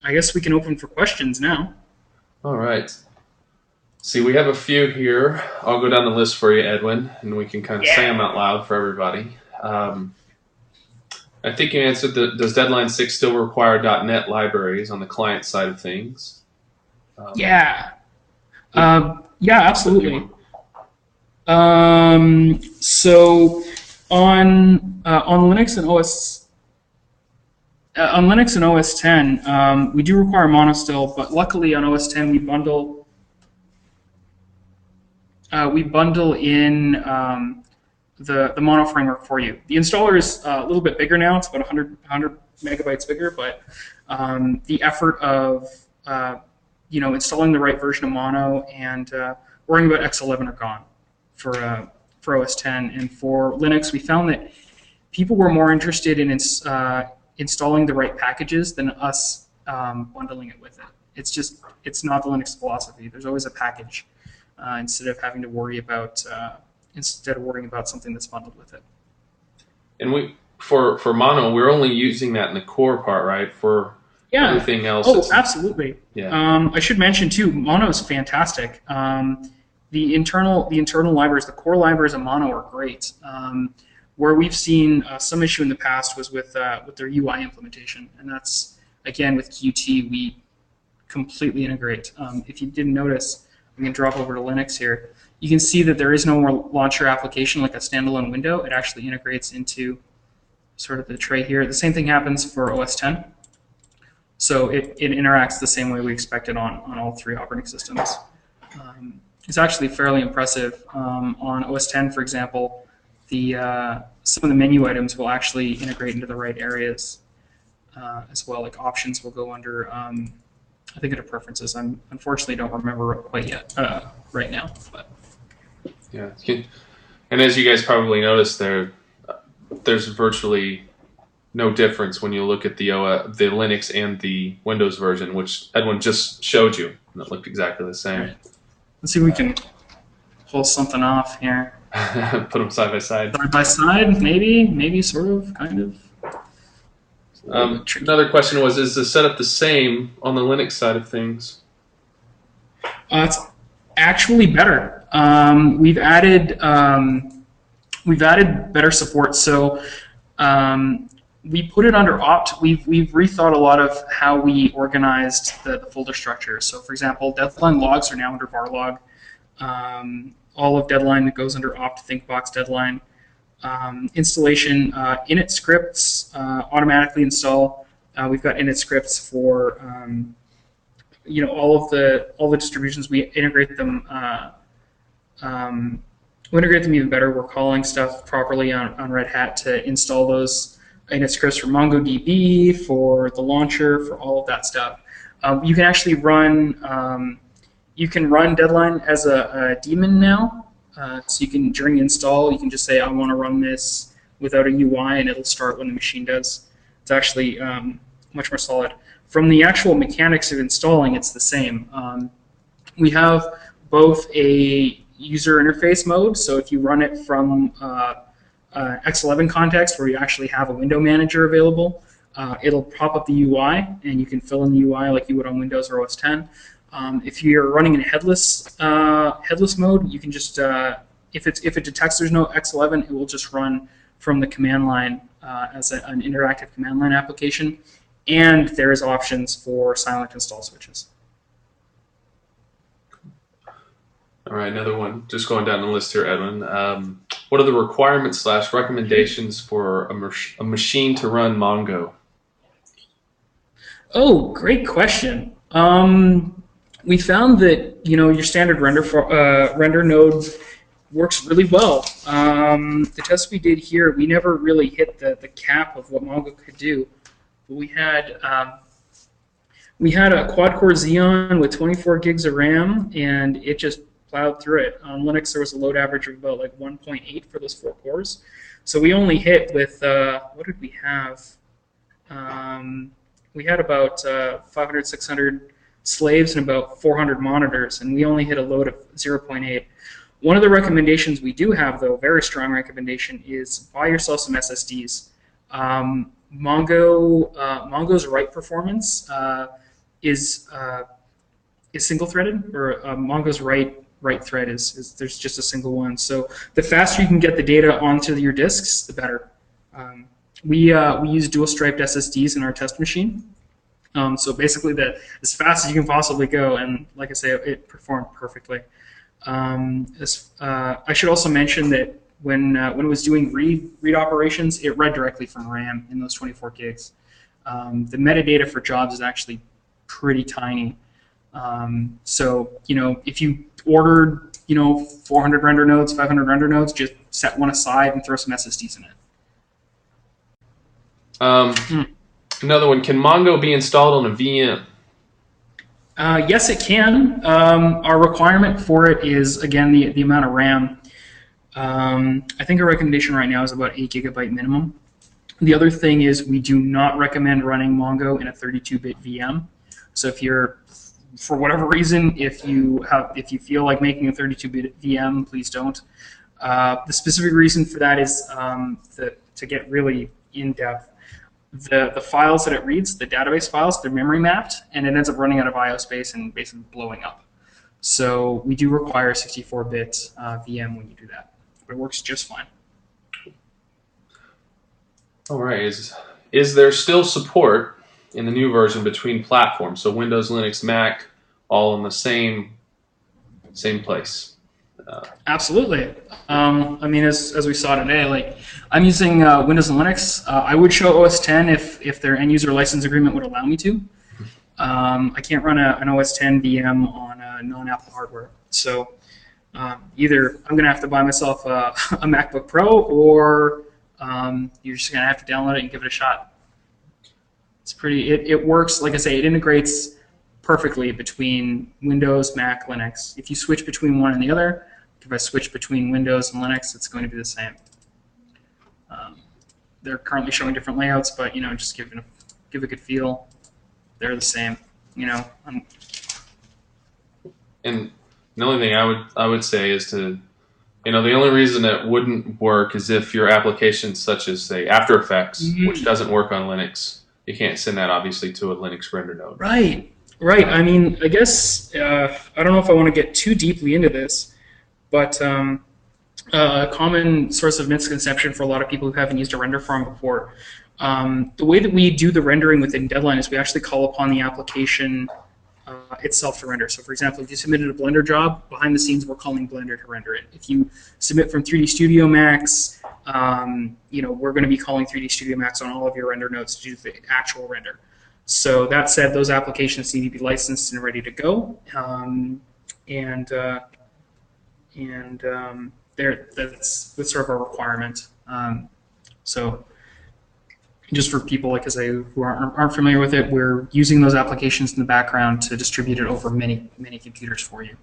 I guess we can open for questions now. All right. See, we have a few here. I'll go down the list for you, Edwin, and we can kind of say Yeah. them out loud for everybody. I think you answered does Deadline 6 still require .NET libraries on the client side of things? Um, Yeah. we, Yeah, but you want, absolutely. So on Linux and OS 10, we do require mono still, but luckily on OS 10 we bundle in the mono framework for you. The installer is a little bit bigger now; it's about 100 megabytes bigger, but the effort of installing the right version of mono and worrying about X11 are gone for OS 10. And for Linux, we found that people were more interested in installing the right packages than us bundling it with it. It's not the Linux philosophy. There's always a package instead of worrying about something that's bundled with it. and we for mono, we're only using that in the core part, right? For Yeah. everything else, Oh, it's absolutely. yeah. I should mention too, Mono is fantastic. The internal libraries, the core libraries of Mono are great. Where we've seen some issue in the past was with their UI implementation, and that's again with Qt we completely integrate. If you didn't notice, we can drop over to Linux here. You can see that there is no more launcher application like a standalone window. It actually integrates into sort of the tray here. The same thing happens for OS 10. So it interacts the same way we expect it on all three operating systems. It's actually fairly impressive. On OS 10, for example, some of the menu items will actually integrate into the right areas as well. Like options will go under, I think, under preferences. I unfortunately don't remember quite yet right now. But Yeah. And as you guys probably noticed, there's virtually no difference when you look at the Linux and the Windows version, which Edwin just showed you, and it looked exactly the all same. right, let's see if we can pull something off here. Put them side by side. Side by side, maybe, sort of, kind of. It's a little bit tricky. Another question was: is the setup the same on the Linux side of things? It's actually better. We've added better support. So we put it under opt. We've rethought a lot of how we organized the folder structure. So for example, deadline logs are now under varlog. All of deadline that goes under opt, thinkbox deadline. Installation init scripts automatically install. We've got init scripts for all the distributions. We integrate them. We integrate them even better. We're calling stuff properly on Red Hat to install those init scripts for MongoDB, for the launcher, for all of that stuff. You can actually run Deadline as a daemon now. So you can, during install, you can just say, I want to run this without a UI, and it'll start when the machine does. It's actually much more solid. From the actual mechanics of installing, it's the same. We have both a user interface mode, so if you run it from X11 context where you actually have a window manager available, it'll pop up the UI, and you can fill in the UI like you would on Windows or OS 10. If you're running in headless mode, you can just if it detects there's no X11, it will just run from the command line as an interactive command line application. And there's options for silent install switches. All right, another one. Just going down the list here, Edwin. What are the requirements / recommendations for a machine to run Mongo? Oh, great question. We found that your standard render node works really well. The test we did here, we never really hit the cap of what Mongo could do. But we had a quad-core Xeon with 24 gigs of RAM, and it just plowed through it. On Linux, there was a load average of about like 1.8 for those 4 cores. So we only hit with, what did we have? We had about 500, 600 slaves and about 400 monitors, and we only hit a load of 0.8. One of the recommendations we do have, though, very strong recommendation, is buy yourself some SSDs. Mongo's write performance is single threaded, or Mongo's write thread is there's just a single one. So the faster you can get the data onto your disks, the better. We use dual striped SSDs in our test machine. So basically, as fast as you can possibly go, and like I say, it performed perfectly. I should also mention that when it was doing read operations, it read directly from RAM in those 24 gigs. The metadata for jobs is actually pretty tiny. So if you ordered 400 render nodes, 500 render nodes, just set one aside and throw some SSDs in it. Another one, can Mongo be installed on a VM? Yes, it can. Our requirement for it is, again, the amount of RAM. I think our recommendation right now is about 8 GB minimum. The other thing is we do not recommend running Mongo in a 32-bit VM. So if you're, for whatever reason, if you feel like making a 32-bit VM, please don't. The specific reason for that is to get really in-depth. The files that it reads, the database files, they're memory mapped, and it ends up running out of I/O space and basically blowing up. So we do require a 64-bit VM when you do that, but it works just fine. All right. Is there still support in the new version between platforms? So Windows, Linux, Mac, all in the same place. Absolutely. I mean, as we saw today, like I'm using Windows and Linux. I would show OS 10 if their end user license agreement would allow me to. I can't run an OS 10 VM on non-Apple hardware. So either I'm going to have to buy myself a MacBook Pro, or you're just going to have to download it and give it a shot. It's pretty. It works. Like I say, it integrates perfectly between Windows, Mac, Linux. If you switch between one and the other, if I switch between Windows and Linux, it's going to be the same. They're currently showing different layouts, but just give a good feel. They're the same. And the only thing I would say is the only reason it wouldn't work is if your application, such as say After Effects, which doesn't work on Linux, you can't send that obviously to a Linux render node. Right. I mean, I guess I don't know if I want to get too deeply into this, but a common source of misconception for a lot of people who haven't used a render farm before, the way that we do the rendering within Deadline is we actually call upon the application itself to render. So, for example, if you submitted a Blender job, behind the scenes we're calling Blender to render it. If you submit from 3D Studio Max, we're going to be calling 3D Studio Max on all of your render nodes to do the actual render. So that said, those applications need to be licensed and ready to go, that's sort of a requirement. So just for people, like I say, who aren't familiar with it, we're using those applications in the background to distribute it over many computers for you.